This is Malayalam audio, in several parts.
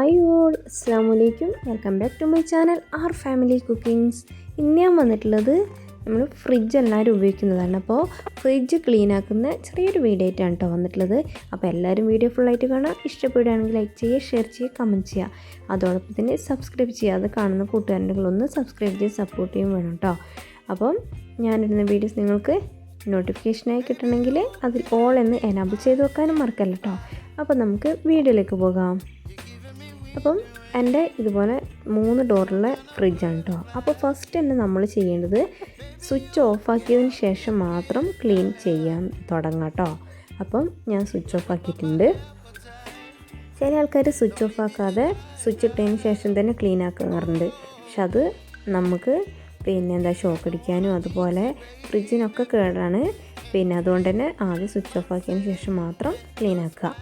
ഹായ് ഓൾ, അസ്സലാമു അലൈക്കും. Welcome back to my channel R family cookings. ഇന്ന് ഞാൻ വന്നിട്ടുള്ളത് നമ്മൾ ഫ്രിഡ്ജ് എല്ലാവരും ഉപയോഗിക്കുന്നതാണ്. അപ്പോൾ ഫ്രിഡ്ജ് ക്ലീൻ ആക്കുന്ന ചെറിയൊരു വീഡിയോ ആയിട്ടാണ് കേട്ടോ വന്നിട്ടുള്ളത്. അപ്പോൾ എല്ലാവരും വീഡിയോ ഫുള്ളായിട്ട് കാണാം. ഇഷ്ടപ്പെടുകയാണെങ്കിൽ ലൈക്ക് ചെയ്യുക, ഷെയർ ചെയ്യുക, കമൻറ്റ് ചെയ്യുക. അതോടൊപ്പം തന്നെ സബ്സ്ക്രൈബ് ചെയ്യാതെ കാണുന്ന കൂട്ടുകാരുണ്ടെങ്കിലൊന്ന് സബ്സ്ക്രൈബ് ചെയ്ത് സപ്പോർട്ട് ചെയ്യും വേണം കേട്ടോ. അപ്പം ഞാനിടുന്ന വീഡിയോസ് നിങ്ങൾക്ക് നോട്ടിഫിക്കേഷനായി കിട്ടണമെങ്കിൽ അതിൽ ഓൾ എന്ന് എനാബിൾ ചെയ്ത് വെക്കാനും മറക്കല്ല കേട്ടോ. അപ്പോൾ നമുക്ക് വീഡിയോയിലേക്ക് പോകാം. അപ്പം എൻ്റെ ഇതുപോലെ 3 ഡോറുള്ള ഫ്രിഡ്ജാണ് കേട്ടോ. അപ്പോൾ ഫസ്റ്റ് തന്നെ നമ്മൾ ചെയ്യേണ്ടത് സ്വിച്ച് ഓഫാക്കിയതിന് ശേഷം മാത്രം ക്ലീൻ ചെയ്യാൻ തുടങ്ങാം കേട്ടോ. അപ്പം ഞാൻ സ്വിച്ച് ഓഫ് ആക്കിയിട്ടുണ്ട്. ചില ആൾക്കാർ സ്വിച്ച് ഓഫ് ആക്കാതെ സ്വിച്ച് ഇട്ടതിന് ശേഷം തന്നെ ക്ലീൻ ആക്കാറുണ്ട്. പക്ഷെ അത് നമുക്ക് ഷോക്ക് അടിക്കാനും അതുപോലെ ഫ്രിഡ്ജിനൊക്കെ കേടാണ്. അതുകൊണ്ട് തന്നെ ആദ്യം സ്വിച്ച് ഓഫ് ആക്കിയതിന് ശേഷം മാത്രം ക്ലീൻ ആക്കുക.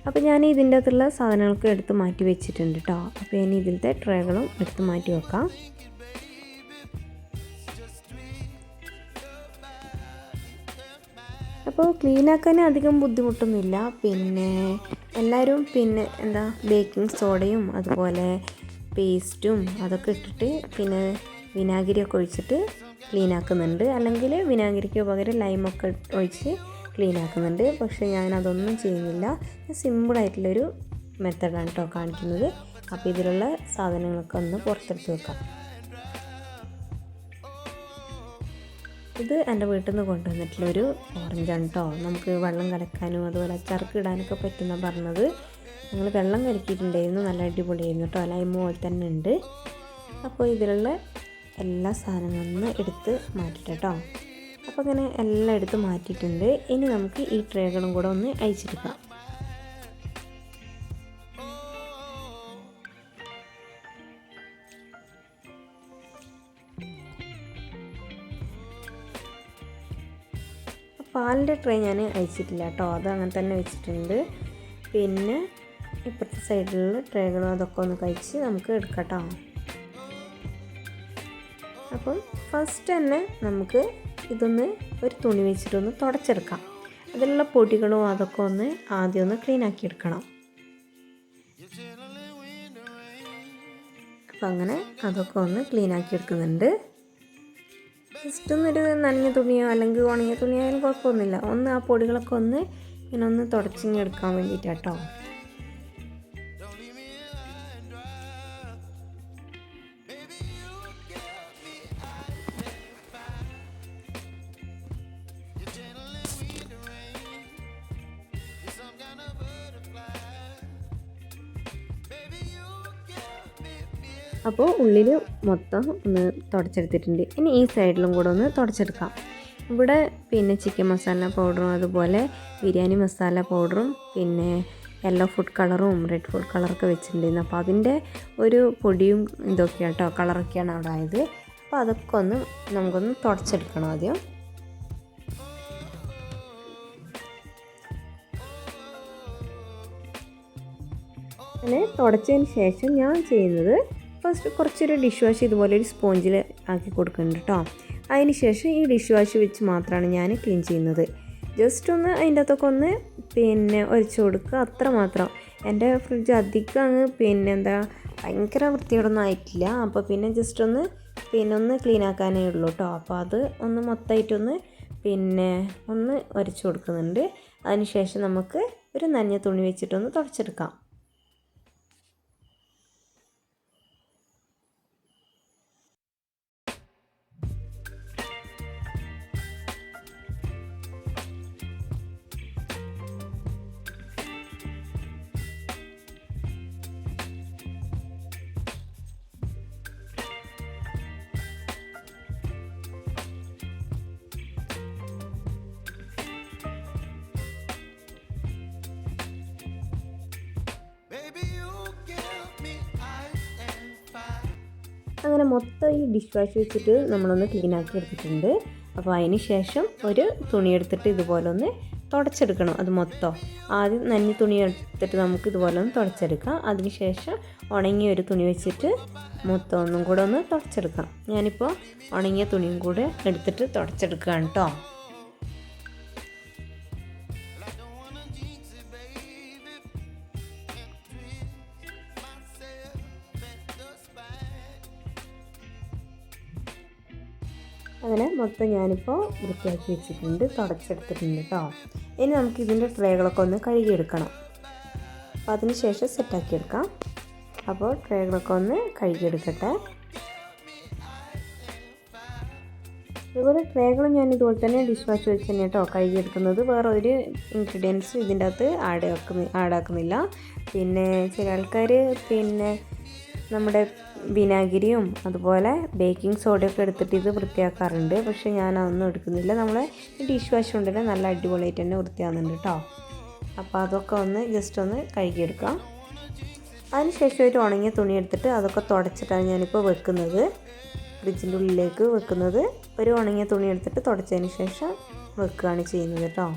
അപ്പോൾ ഞാൻ ഇതിൻ്റെ അകത്തുള്ള സാധനങ്ങളൊക്കെ എടുത്ത് മാറ്റി വെച്ചിട്ടുണ്ട് കേട്ടോ. അപ്പോൾ ഇനി ഇതിലത്തെ ട്രേകളും എടുത്ത് മാറ്റി വെക്കാം. അപ്പോൾ ക്ലീനാക്കാൻ അധികം ബുദ്ധിമുട്ടൊന്നുമില്ല. എല്ലാവരും ബേക്കിംഗ് സോഡയും അതുപോലെ പേസ്റ്റും അതൊക്കെ ഇട്ടിട്ട് വിനാഗിരിയൊക്കെ ഒഴിച്ചിട്ട് ക്ലീൻ ആക്കുന്നുണ്ട്. അല്ലെങ്കിൽ വിനാഗിരിക്ക് പകരം ലൈമൊക്കെ ഒഴിച്ച് ക്ലീൻ ആക്കുന്നുണ്ട്. പക്ഷേ ഞാനതൊന്നും ചെയ്യുന്നില്ല. സിമ്പിളായിട്ടുള്ളൊരു മെത്തഡാണ് കേട്ടോ കാണിക്കുന്നത്. അപ്പോൾ ഇതിലുള്ള സാധനങ്ങളൊക്കെ ഒന്ന് പുറത്തെടുത്ത് വെക്കാം. ഇത് എൻ്റെ വീട്ടിൽ നിന്ന് കൊണ്ടുവന്നിട്ടുള്ളൊരു ഓറഞ്ചാണ് കേട്ടോ. നമുക്ക് വെള്ളം കലക്കാനും അതുപോലെ അച്ചാർക്ക് ഇടാനൊക്കെ പറ്റുന്ന പറഞ്ഞത്. ഞങ്ങൾ വെള്ളം കലക്കിയിട്ടുണ്ടായിരുന്നു, നല്ല അടിപൊളിയായിരുന്നു കേട്ടോ. ലൈമ് പോലെ തന്നെ ഉണ്ട്. അപ്പോൾ ഇതിലുള്ള എല്ലാ സാധനങ്ങളും എടുത്ത് മാറ്റിട്ട് കേട്ടോ. അപ്പോൾ അങ്ങനെ എല്ലാം എടുത്ത് മാറ്റിയിട്ടുണ്ട്. ഇനി നമുക്ക് ഈ ട്രേകളും കൂടെ ഒന്ന് അയച്ചെടുക്കാം. പാലിൻ്റെ ട്രേ ഞാൻ അയച്ചിട്ടില്ല കേട്ടോ. അത് അങ്ങനെ തന്നെ വെച്ചിട്ടുണ്ട്. ഇപ്പുറത്തെ സൈഡിലുള്ള ട്രേകളും അതൊക്കെ ഒന്ന് കഴിച്ച് നമുക്ക് എടുക്കാം കേട്ടോ. അപ്പം ഫസ്റ്റ് തന്നെ നമുക്ക് ഇതൊന്ന് ഒരു തുണി വെച്ചിട്ടൊന്ന് തുടച്ചെടുക്കാം. അതിലുള്ള പൊടികളും അതൊക്കെ ഒന്ന് ആദ്യം ഒന്ന് ക്ലീൻ ആക്കി എടുക്കണം. അപ്പം അങ്ങനെ അതൊക്കെ ഒന്ന് ക്ലീൻ ആക്കി എടുക്കുന്നുണ്ട്. ജസ്റ്റ് ഒന്നൊരു നനഞ്ഞ തുണിയോ അല്ലെങ്കിൽ ഉണങ്ങിയ തുണിയോ ആയാലും കുഴപ്പമൊന്നുമില്ല. ആ പൊടികളൊക്കെ ഇങ്ങനെ തുടച്ചിങ്ങെടുക്കാൻ വേണ്ടിയിട്ടാട്ടോ. അപ്പോൾ ഉള്ളിൽ മൊത്തം ഒന്ന് തുടച്ചെടുത്തിട്ടുണ്ട്. ഇനി ഈ സൈഡിലും കൂടെ ഒന്ന് തുടച്ചെടുക്കാം. ഇവിടെ ചിക്കൻ മസാല പൗഡറും അതുപോലെ ബിരിയാണി മസാല പൗഡറും യെല്ലോ ഫുഡ് കളറും റെഡ് ഫുഡ് കളറൊക്കെ വെച്ചിട്ടുണ്ടായിരുന്നു. അപ്പോൾ അതിൻ്റെ ഒരു പൊടിയും ഇതൊക്കെയാണ് കേട്ടോ, കളറൊക്കെയാണ് അവിടെ ആയത്. അപ്പോൾ അതൊക്കെ നമുക്കൊന്ന് തുടച്ചെടുക്കണം ആദ്യം. അങ്ങനെ തുടച്ചതിന് ശേഷം ഞാൻ ചെയ്യുന്നത് ഫസ്റ്റ് കുറച്ചൊരു ഡിഷ് വാഷ് ഇതുപോലെ ഒരു സ്പോഞ്ചിൽ ആക്കി കൊടുക്കുന്നുണ്ട് കേട്ടോ. അതിന് ശേഷം ഈ ഡിഷ് വാഷ് വെച്ച് മാത്രമാണ് ഞാൻ ക്ലീൻ ചെയ്യുന്നത്. ജസ്റ്റ് ഒന്ന് അതിൻ്റെ അകത്തൊക്കെ ഒരച്ച് കൊടുക്കുക, അത്ര മാത്രം. എൻ്റെ ഫ്രിഡ്ജ് അധികം ഭയങ്കര വൃത്തിയോടൊന്നും ആയിട്ടില്ല. അപ്പോൾ ജസ്റ്റ് ഒന്ന് ക്ലീൻ ആക്കാനേ ഉള്ളൂ കേട്ടോ. അപ്പോൾ അത് മൊത്തമായിട്ടൊന്ന് ഒന്ന് ഒരച്ച് കൊടുക്കുന്നുണ്ട്. അതിന് ശേഷം നമുക്ക് ഒരു നനഞ്ഞ തുണി വെച്ചിട്ടൊന്ന് തുടച്ചെടുക്കാം. അങ്ങനെ മൊത്തം ഈ ഡിഷ് വാഷ് വെച്ചിട്ട് നമ്മളൊന്ന് ക്ലീൻ ആക്കി എടുത്തിട്ടുണ്ട്. അപ്പോൾ അതിന് ശേഷം ഒരു തുണി എടുത്തിട്ട് ഇതുപോലെ ഒന്ന് തുടച്ചെടുക്കണം. അത് മൊത്തം ആദ്യം നനഞ്ഞ തുണി എടുത്തിട്ട് നമുക്ക് ഇതുപോലെ ഒന്ന് തുടച്ചെടുക്കാം. അതിന് ശേഷം ഉണങ്ങിയ ഒരു തുണി വെച്ചിട്ട് മൊത്തം ഒന്നും കൂടെ ഒന്ന് തുടച്ചെടുക്കാം. ഞാനിപ്പോൾ ഉണങ്ങിയ തുണിയും കൂടെ എടുത്തിട്ട് തുടച്ചെടുക്കുകയാണ് കേട്ടോ. അങ്ങനെ മൊത്തം ഞാനിപ്പോൾ വൃത്തിയാക്കി വെച്ചിട്ടുണ്ട്, തുടച്ചെടുത്തിട്ടുണ്ട് കേട്ടോ. ഇനി നമുക്ക് ഇതിൻ്റെ ട്രേകളൊക്കെ ഒന്ന് കഴുകിയെടുക്കണം. അപ്പോൾ അതിന് ശേഷം സെറ്റാക്കിയെടുക്കാം. അപ്പോൾ ട്രേകളൊക്കെ ഒന്ന് കഴുകിയെടുക്കട്ടെ. അതുപോലെ ട്രേകളും ഞാൻ ഇതുപോലെ തന്നെ ഡിഷ് വാഷ് വെച്ച് തന്നെ കേട്ടോ കഴുകിയെടുക്കുന്നത്. വേറെ ഒരു ഇൻഗ്രീഡിയൻസും ഇതിൻ്റെ അകത്ത് ആഡാക്കുന്നില്ല. പിന്നെ ചില ആൾക്കാർ പിന്നെ നമ്മുടെ വിനാഗിരിയും അതുപോലെ ബേക്കിംഗ് സോഡയൊക്കെ എടുത്തിട്ട് ഇത് വൃത്തിയാക്കാറുണ്ട്. പക്ഷേ ഞാൻ അതൊന്നും എടുക്കുന്നില്ല. നമ്മളെ ഡിഷ് വാഷ് കൊണ്ട് തന്നെ നല്ല അടിപൊളിയായിട്ട് തന്നെ വൃത്തിയാകുന്നുണ്ട് കേട്ടോ. അപ്പോൾ അതൊക്കെ ഒന്ന് ജസ്റ്റ് ഒന്ന് കഴുകിയെടുക്കാം. അതിനുശേഷം ഒരു ഉണങ്ങിയ തുണി എടുത്തിട്ട് അതൊക്കെ തുടച്ചിട്ടാണ് ഞാനിപ്പോൾ വെക്കുന്നത്, ഫ്രിഡ്ജിൻ്റെ ഉള്ളിലേക്ക് വെക്കുന്നത്. ഒരു ഉണങ്ങിയ തുണി എടുത്തിട്ട് തുടച്ചതിന് ശേഷം വെക്കുകയാണ് ചെയ്യുന്നത് കേട്ടോ.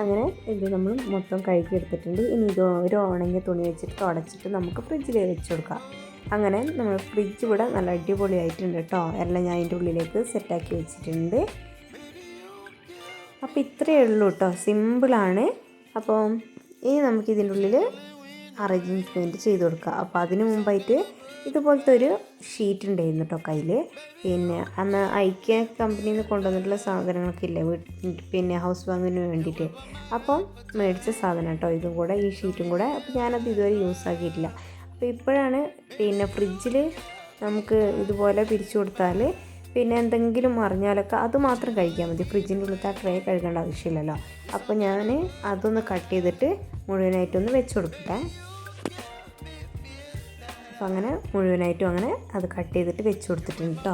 അങ്ങനെ ഇത് നമ്മൾ മൊത്തം കഴുകി എടുത്തിട്ടുണ്ട്. ഇനി ഇത് ഒരു ഉണങ്ങിയ തുണി വെച്ചിട്ട് തുടച്ചിട്ട് നമുക്ക് ഫ്രിഡ്ജിൽ വെച്ച് കൊടുക്കാം. അങ്ങനെ നമ്മൾ ഫ്രിഡ്ജ് ഇവിടെ നല്ല അടിപൊളിയായിട്ടുണ്ട് കേട്ടോ. എല്ലാം ഞാൻ അതിൻ്റെ ഉള്ളിലേക്ക് സെറ്റാക്കി വെച്ചിട്ടുണ്ട്. അപ്പോൾ ഇത്രയേ ഉള്ളൂ കേട്ടോ, സിമ്പിളാണ്. അപ്പോൾ ഇനി നമുക്കിതിൻ്റെ ഉള്ളിൽ അറേഞ്ച്മെൻറ്റ് ചെയ്ത് കൊടുക്കുക. അപ്പോൾ അതിന് മുമ്പായിട്ട് ഇതുപോലത്തെ ഒരു ഷീറ്റ് ഉണ്ടായിരുന്നു കേട്ടോ കയ്യിൽ. പിന്നെ അന്ന് ഐക്യ കമ്പനിയിൽ നിന്ന് കൊണ്ടുവന്നിട്ടുള്ള സാധനങ്ങളൊക്കെ ഇല്ലേ, പിന്നെ ഹൗസ് വാങ്ങിന് വേണ്ടിയിട്ട്, അപ്പം മേടിച്ച സാധനം കേട്ടോ ഇതും കൂടെ, ഈ ഷീറ്റും കൂടെ. അപ്പോൾ ഞാനത് ഇതുവരെ യൂസ് ആക്കിയിട്ടില്ല. അപ്പോൾ ഇപ്പോഴാണ് പിന്നെ ഫ്രിഡ്ജിൽ നമുക്ക് ഇതുപോലെ പിരിച്ചു കൊടുത്താൽ പിന്നെ എന്തെങ്കിലും അറിഞ്ഞാലൊക്കെ അത് മാത്രം കഴിക്കാൻ മതി. ഫ്രിഡ്ജിൻ്റെ ഉള്ളിൽ ആ ട്രേ കഴുകേണ്ട ആവശ്യമില്ലല്ലോ. അപ്പോൾ ഞാൻ അതൊന്ന് കട്ട് ചെയ്തിട്ട് മുഴുവനായിട്ടൊന്ന് വെച്ച് കൊടുക്കട്ടെ. അപ്പോൾ അങ്ങനെ മുഴുവനായിട്ടും അങ്ങനെ അത് കട്ട് ചെയ്തിട്ട് വെച്ച് കൊടുത്തിട്ടുണ്ട് കേട്ടോ.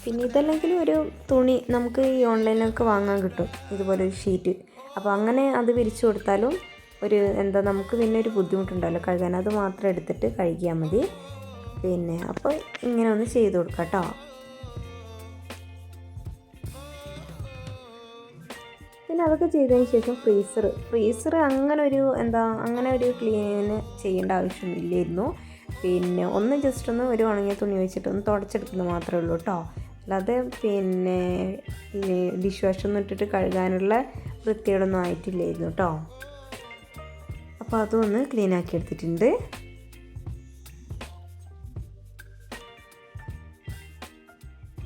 പിന്നെ ഇതല്ലെങ്കിൽ ഒരു തുണി നമുക്ക് ഈ ഓൺലൈനിലൊക്കെ വാങ്ങാൻ കിട്ടും ഇതുപോലെ ഒരു ഷീറ്റ്. അപ്പോൾ അങ്ങനെ അത് വിരിച്ചു കൊടുത്താലും ഒരു എന്താ നമുക്ക് പിന്നെ ഒരു ബുദ്ധിമുട്ടുണ്ടല്ലോ കഴുകാൻ, അത് മാത്രം എടുത്തിട്ട് കഴുകിയാൽ മതി. പിന്നെ അപ്പോൾ ഇങ്ങനെ ഒന്ന് ചെയ്ത് കൊടുക്കാം കേട്ടോ. പിന്നെ അതൊക്കെ ചെയ്തതിന് ശേഷം ഫ്രീസർ അങ്ങനെ ഒരു ക്ലീൻ ചെയ്യേണ്ട ആവശ്യമൊന്നുമില്ലായിരുന്നു. പിന്നെ ഒന്ന് ജസ്റ്റ് ഒന്ന് ഒരു ഉണങ്ങിയ തുണി വെച്ചിട്ട് ഒന്ന് തുടച്ചെടുക്കുന്നത് മാത്രമേ ഉള്ളൂ കേട്ടോ. അല്ലാതെ പിന്നെ ഡിഷ് വാഷൊന്നും ഇട്ടിട്ട് കഴുകാനുള്ള വൃത്തിയോടൊന്നും ആയിട്ടില്ലായിരുന്നു കേട്ടോ. അപ്പോൾ അതും ഒന്ന് ക്ലീൻ ആക്കി എടുത്തിട്ടുണ്ട്.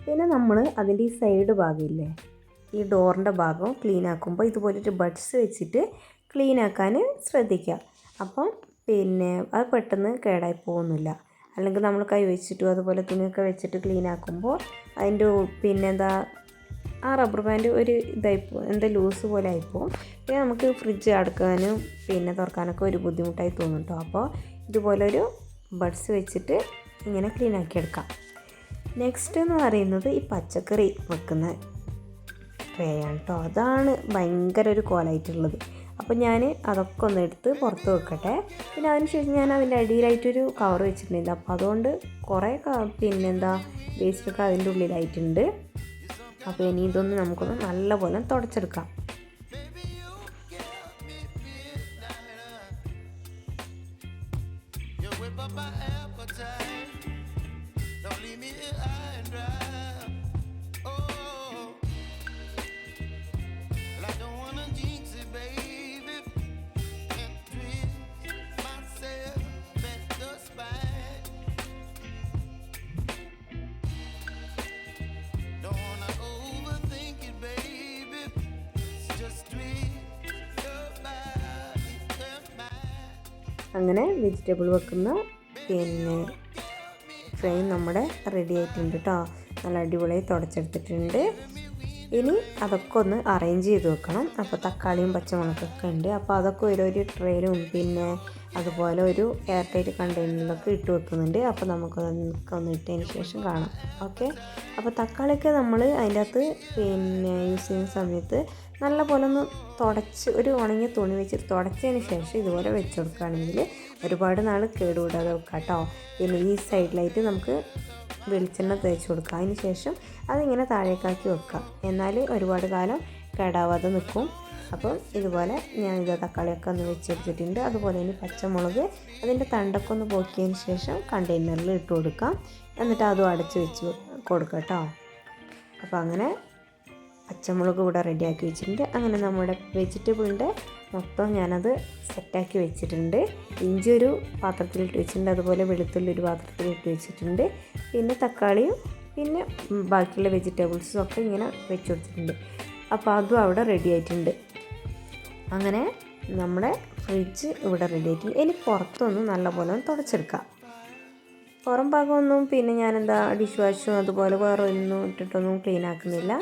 പിന്നെ നമ്മൾ അതിൻ്റെ ഈ സൈഡ് ഭാഗമില്ലേ, ഈ ഡോറിൻ്റെ ഭാഗം ക്ലീൻ ആക്കുമ്പോൾ ഇതുപോലൊരു ബഡ്സ് വെച്ചിട്ട് ക്ലീൻ ആക്കാൻ ശ്രദ്ധിക്കുക. അപ്പം പിന്നെ അത് പെട്ടെന്ന് കേടായി പോകുന്നില്ല. അല്ലെങ്കിൽ നമ്മൾ കൈ വെച്ചിട്ടും അതുപോലെ തുണിയൊക്കെ വെച്ചിട്ട് ക്ലീൻ ആക്കുമ്പോൾ അതിൻ്റെ പിന്നെന്താ ആ റബ്ബർ ബാൻഡ് ഒരു ഇതായിപ്പോവും, ലൂസ് പോലെ ആയിപ്പോവും. പിന്നെ നമുക്ക് ഫ്രിഡ്ജ് അടക്കാനും പിന്നെ തുറക്കാനൊക്കെ ഒരു ബുദ്ധിമുട്ടായി തോന്നും കേട്ടോ. അപ്പോൾ ഇതുപോലൊരു ബഡ്സ് വെച്ചിട്ട് ഇങ്ങനെ ക്ലീൻ ആക്കി എടുക്കാം. നെക്സ്റ്റ് എന്ന് പറയുന്നത് ഈ പച്ചക്കറി വെക്കുന്ന ട്രേ ആണ് കേട്ടോ. അതാണ് ഭയങ്കര ഒരു കോലായിട്ടുള്ളത്. അപ്പോൾ ഞാൻ അതൊക്കെ ഒന്ന് എടുത്ത് പുറത്ത് വെക്കട്ടെ. പിന്നെ അതിനുശേഷം ഞാൻ അതിൻ്റെ അടിയിലായിട്ടൊരു കവർ വെച്ചിട്ടുണ്ടായിരുന്നു. അപ്പോൾ അതുകൊണ്ട് കുറേ വേസ്റ്റൊക്കെ അതിൻ്റെ ഉള്ളിലായിട്ടുണ്ട്. അപ്പോൾ ഇനി ഇതൊന്ന് നമുക്കൊന്ന് നല്ലപോലെ തുടച്ചെടുക്കാം. അങ്ങനെ വെജിറ്റബിൾ വെക്കുന്ന പിന്നെ ഫ്രെയിം നമ്മുടെ റെഡി ആയിട്ടുണ്ട് കേട്ടോ. നല്ല അടിപൊളിയായി തുടച്ചെടുത്തിട്ടുണ്ട്. ഇനി അതൊക്കെ ഒന്ന് അറേഞ്ച് ചെയ്ത് വെക്കണം. അപ്പോൾ തക്കാളിയും പച്ചമുളകൊക്കെ ഉണ്ട്. അപ്പോൾ അതൊക്കെ ഒരു ട്രേയിലും പിന്നെ അതുപോലെ ഒരു എയർ ടൈറ്റ് കണ്ടെയ്നറിലൊക്കെ ഇട്ട് വെക്കുന്നുണ്ട്. അപ്പോൾ നമുക്കതൊക്കെ ഒന്ന് ഇട്ടതിന് ശേഷം കാണാം. ഓക്കെ, അപ്പോൾ തക്കാളിയൊക്കെ നമ്മൾ അതിൻ്റെ അകത്ത് പിന്നെ യൂസ് ചെയ്യുന്ന സമയത്ത് നല്ല പോലെ ഒന്ന് ഒരു ഉണങ്ങിയ തുണി വെച്ചിട്ട് തുടച്ചതിന് ശേഷം ഇതുപോലെ വെച്ച് കൊടുക്കുകയാണെങ്കിൽ ഒരുപാട് നാൾ കേടുകൂടാതെ വെക്കാം കേട്ടോ. പിന്നെ ഈ സൈഡിലായിട്ട് നമുക്ക് വെളിച്ചെണ്ണ തേച്ച് കൊടുക്കുക. അതിന് ശേഷം അതിങ്ങനെ താഴേക്കാക്കി വെക്കുക. എന്നാൽ ഒരുപാട് കാലം കേടാവാതെ നിൽക്കും. അപ്പം ഇതുപോലെ ഞാനിത് തക്കാളിയൊക്കെ ഒന്ന് വെച്ചെടുത്തിട്ടുണ്ട്. അതുപോലെ ഇനി പച്ചമുളക് അതിൻ്റെ തണ്ടൊക്കെ ഒന്ന് പോക്കിയതിന് ശേഷം കണ്ടെയ്നറിൽ ഇട്ട് കൊടുക്കാം. എന്നിട്ട് അതും അടച്ച് വെച്ച് കൊടുക്കാം കേട്ടോ. അപ്പോൾ അങ്ങനെ പച്ചമുളക് ഇവിടെ റെഡിയാക്കി വെച്ചിട്ടുണ്ട്. അങ്ങനെ നമ്മുടെ വെജിറ്റബിളിൻ്റെ മൊത്തം ഞാനത് സെറ്റാക്കി വെച്ചിട്ടുണ്ട്. ഇഞ്ചി ഒരു പാത്രത്തിലിട്ട് വെച്ചിട്ടുണ്ട്, അതുപോലെ വെളുത്തുള്ളി ഒരു പാത്രത്തിലിട്ട് വെച്ചിട്ടുണ്ട്. പിന്നെ തക്കാളിയും പിന്നെ ബാക്കിയുള്ള വെജിറ്റബിൾസും ഒക്കെ ഇങ്ങനെ വെച്ച് കൊടുത്തിട്ടുണ്ട്. അപ്പോൾ അതും അവിടെ റെഡി ആയിട്ടുണ്ട്. അങ്ങനെ നമ്മുടെ ഫ്രിഡ്ജ് ഇവിടെ റെഡി ആയിട്ടുണ്ട്. ഇനി പുറത്തൊന്ന് നല്ലപോലെ തുടച്ചെടുക്കാം. പുറം ഭാഗമൊന്നും പിന്നെ ഞാനെന്താ ഡിഷ് വാഷും അതുപോലെ വേറെ ഒന്നും ഇട്ടിട്ടൊന്നും ക്ലീൻ ആക്കുന്നില്ല.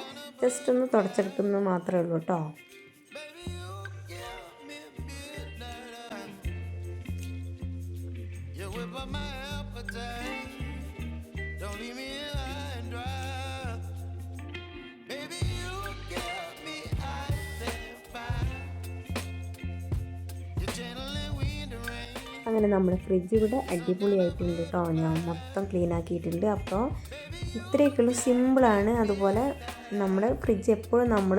ജസ്റ്റ് ഒന്ന് തുടച്ചെടുക്കുന്നത് മാത്രമേ ഉള്ളൂ കേട്ടോ. അങ്ങനെ നമ്മുടെ ഫ്രിഡ്ജ് ഇവിടെ അടിപൊളിയായിട്ടുണ്ട് കേട്ടോ. ഞാൻ മൊത്തം ക്ലീൻ ആക്കിയിട്ടുണ്ട്. അപ്പോൾ ഇത്രയൊക്കെയുള്ളൂ, സിമ്പിളാണ്. അതുപോലെ നമ്മുടെ ഫ്രിഡ്ജ് എപ്പോഴും നമ്മൾ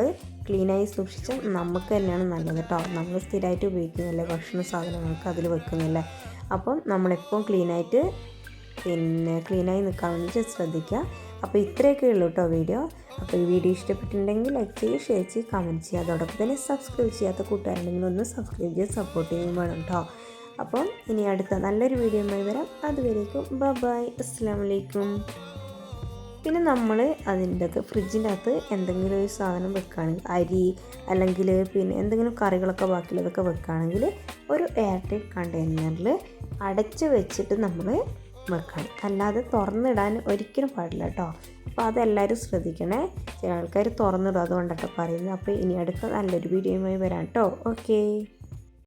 ക്ലീനായി സൂക്ഷിച്ചാൽ നമുക്ക് തന്നെയാണ് നല്ലത് കേട്ടോ. നമ്മൾ സ്ഥിരമായിട്ട് ഉപയോഗിക്കുന്നില്ലേ ഭക്ഷണ സാധനങ്ങൾക്ക് അതിൽ വെക്കുന്നില്ലേ. അപ്പം നമ്മളെപ്പോഴും ക്ലീനായി നിൽക്കാൻ വേണ്ടിയിട്ട് ശ്രദ്ധിക്കുക. അപ്പോൾ ഇത്രയൊക്കെ ഉള്ളൂ കേട്ടോ വീഡിയോ. അപ്പോൾ ഈ വീഡിയോ ഇഷ്ടപ്പെട്ടിട്ടുണ്ടെങ്കിൽ ലൈക്ക് ചെയ്യുക, ഷെയർ ചെയ്യുക, കമൻറ്റ് ചെയ്യുക. അതോടൊപ്പം തന്നെ സബ്സ്ക്രൈബ് ചെയ്യാത്ത കൂട്ടുകാരുണ്ടെങ്കിൽ ഒന്ന് സബ്സ്ക്രൈബ് ചെയ്ത് സപ്പോർട്ട് ചെയ്യുകയും വേണം കേട്ടോ. അപ്പം ഇനി അടുത്ത നല്ലൊരു വീഡിയോയുമായി വരാം. അതുവരേക്കും ബൈ, അസ്സലാമു അലൈക്കും. പിന്നെ നമ്മൾ ഫ്രിഡ്ജിൻ്റെ അകത്ത് എന്തെങ്കിലും ഒരു സാധനം വെക്കുകയാണെങ്കിൽ, അരി അല്ലെങ്കിൽ പിന്നെ എന്തെങ്കിലും കറികളൊക്കെ ബാക്കിയുള്ളതൊക്കെ വെക്കുകയാണെങ്കിൽ ഒരു എയർ ടൈറ്റ് കണ്ടെയ്നറിൽ അടച്ച് വെച്ചിട്ട് നമ്മൾ വെക്കണം. അല്ലാതെ തുറന്നിടാൻ ഒരിക്കലും പാടില്ല കേട്ടോ. അപ്പോൾ അതെല്ലാവരും ശ്രദ്ധിക്കണേ. ചില ആൾക്കാർ തുറന്നിടും, അതുകൊണ്ടൊക്കെ പറയുന്നത്. അപ്പോൾ ഇനി അടുത്ത നല്ലൊരു വീഡിയോയുമായി വരാം കേട്ടോ. ഓക്കേ.